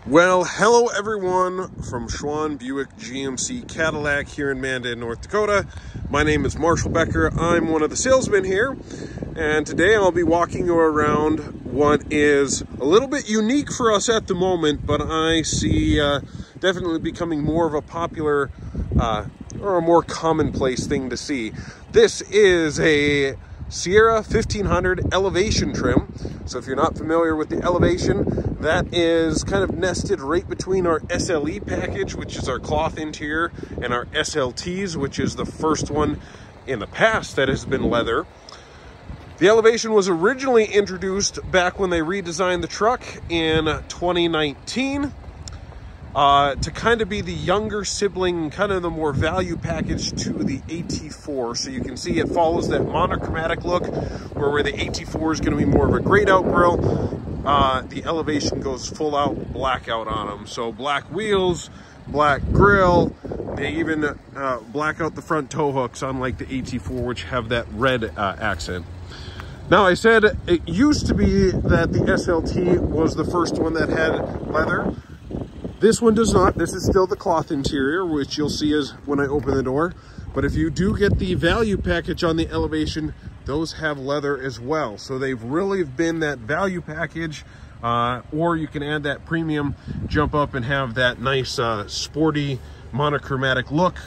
Well, hello everyone from Schwan Buick GMC Cadillac here in Mandan, North Dakota. My name is Marshall Becker. I'm one of the salesmen here, and today I'll be walking you around what is a little bit unique for us at the moment, but I see definitely becoming more of a popular or a more commonplace thing to see. This is a Sierra 1500 Elevation trim. So if you're not familiar with the Elevation, that is kind of nested right between our SLE package, which is our cloth interior, and our SLTs, which is the first one in the past that has been leather. The Elevation was originally introduced back when they redesigned the truck in 2019 to kind of be the younger sibling, kind of the more value package to the AT4. So you can see it follows that monochromatic look, where the AT4 is going to be more of a grayed out grille. The Elevation goes full out blackout on them. So black wheels, black grille. They even black out the front tow hooks, unlike the AT4, which have that red accent. Now, I said it used to be that the SLT was the first one that had leather. This one does not. This is still the cloth interior, which you'll see is when I open the door. But if you do get the value package on the Elevation, those have leather as well. So they've really been that value package, or you can add that premium, jump up and have that nice sporty monochromatic look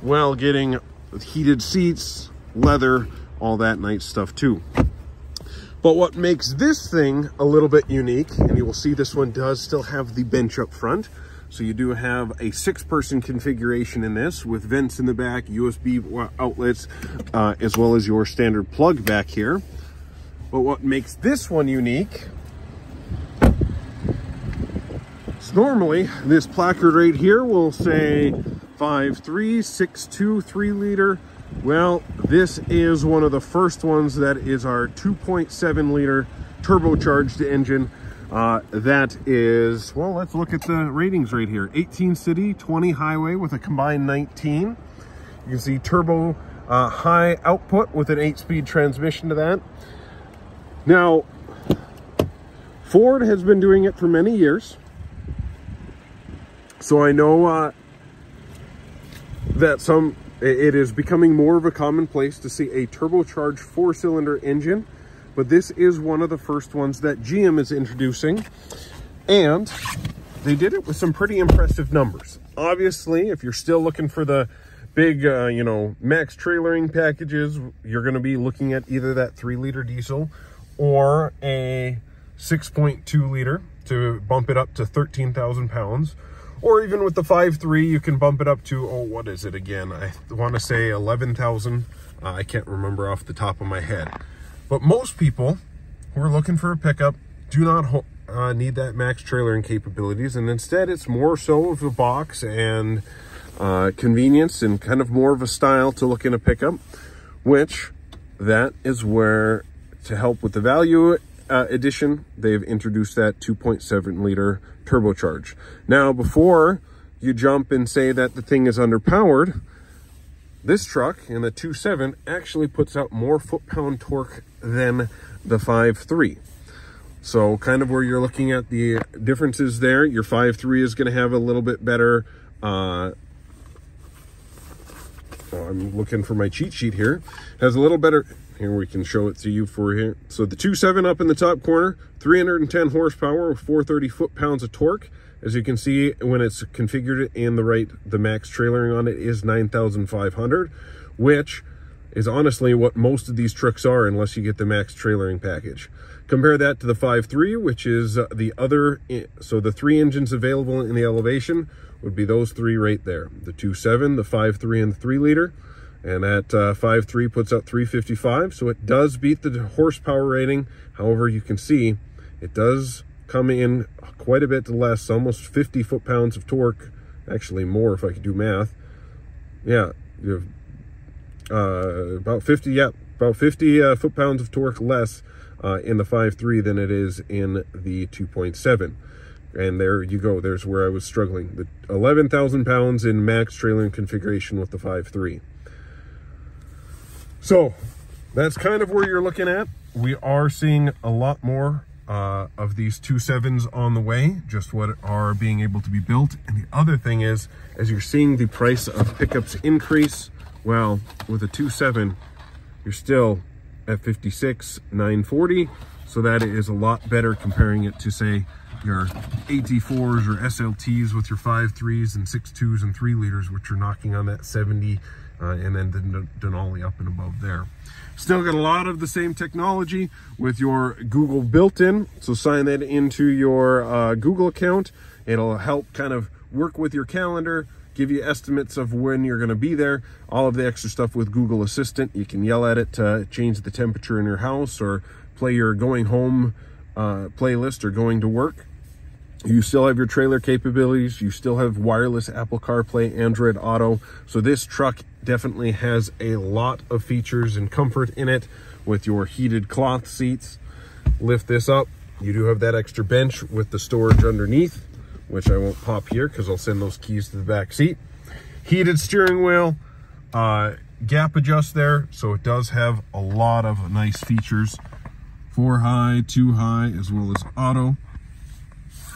while getting heated seats, leather, all that nice stuff too. But what makes this thing a little bit unique, and you will see this one does still have the bench up front. So you do have a 6-person configuration in this with vents in the back, USB outlets, as well as your standard plug back here. But what makes this one unique is normally this placard right here will say 5.3, 6.2, 3-liter. Well, this is one of the first ones that is our 2.7 liter turbocharged engine. That is, well, let's look at the ratings right here. 18 city, 20 highway with a combined 19. You can see turbo high output with an 8-speed transmission to that. Now, Ford has been doing it for many years. So I know that it is becoming more of a commonplace to see a turbocharged 4-cylinder engine, but this is one of the first ones that GM is introducing, and they did it with some pretty impressive numbers. Obviously, if you're still looking for the big, max trailering packages, you're going to be looking at either that 3-liter diesel or a 6.2 liter to bump it up to 13,000 pounds. Or even with the 5.3, you can bump it up to, oh, what is it again? I want to say 11,000. I can't remember off the top of my head. But most people who are looking for a pickup do not need that max trailering capabilities. And instead, it's more so of a box and convenience and kind of more of a style to look in a pickup, which that is where, to help with the value edition, they've introduced that 2.7 liter turbocharge. Now, before you jump and say that the thing is underpowered, this truck in the 2.7 actually puts out more foot-pound torque than the 5.3. So kind of where you're looking at the differences there, your 5.3 is going to have a little bit better, I'm looking for my cheat sheet here, has a little better, here we can show it to you for here. So the 2.7 up in the top corner, 310 horsepower with 430 foot-pounds of torque. As you can see, when it's configured in the max trailering on it is 9,500, which is honestly what most of these trucks are unless you get the max trailering package. Compare that to the 5.3, which is the other, so the 3 engines available in the Elevation would be those 3 right there. The 2.7, the 5.3, and the 3-liter. And that 5.3 puts out 355, so it does beat the horsepower rating. However, you can see it does come in quite a bit less, almost 50 foot-pounds of torque. Actually, more if I could do math. Yeah, you have about 50 foot-pounds of torque less in the 5.3 than it is in the 2.7. And there you go. There's where I was struggling. The 11,000 pounds in max trailering configuration with the 5.3. So that's kind of where you're looking at. We are seeing a lot more of these 2.7s on the way, just what are being able to be built. And the other thing is, as you're seeing the price of pickups increase, well, with a 2.7, you're still at $56,940. So that is a lot better comparing it to, say, your AT4s or SLTs with your 5.3s and 6.2s and 3 liters, which are knocking on that 70, and then the Denali up and above there. Still got a lot of the same technology with your Google built-in. So sign that into your Google account. It'll help kind of work with your calendar, give you estimates of when you're going to be there. All of the extra stuff with Google Assistant. You can yell at it to change the temperature in your house or play your going home playlist or going to work. You still have your trailer capabilities. You still have wireless Apple CarPlay, Android Auto. So this truck definitely has a lot of features and comfort in it with your heated cloth seats. Lift this up. You do have that extra bench with the storage underneath, which I won't pop here because I'll send those keys to the back seat. Heated steering wheel, gap adjust there. So it does have a lot of nice features. 4 high, 2 high, as well as auto.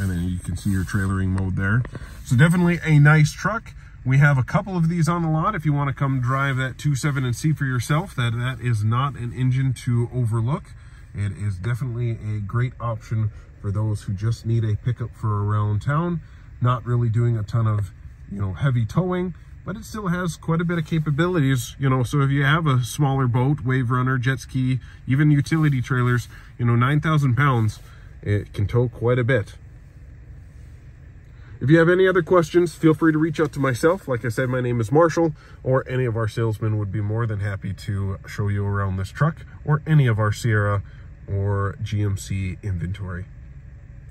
And then you can see your trailering mode there. So definitely a nice truck. We have a couple of these on the lot if you want to come drive that 2.7 and see for yourself. That is not an engine to overlook. It is definitely a great option for those who just need a pickup for around town, not really doing a ton of, heavy towing, but it still has quite a bit of capabilities, so if you have a smaller boat, wave runner, jet ski, even utility trailers, 9,000 pounds, it can tow quite a bit. If you have any other questions, feel free to reach out to myself. Like I said, my name is Marshall, or any of our salesmen would be more than happy to show you around this truck or any of our Sierra or GMC inventory.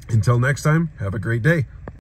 Until next time, have a great day.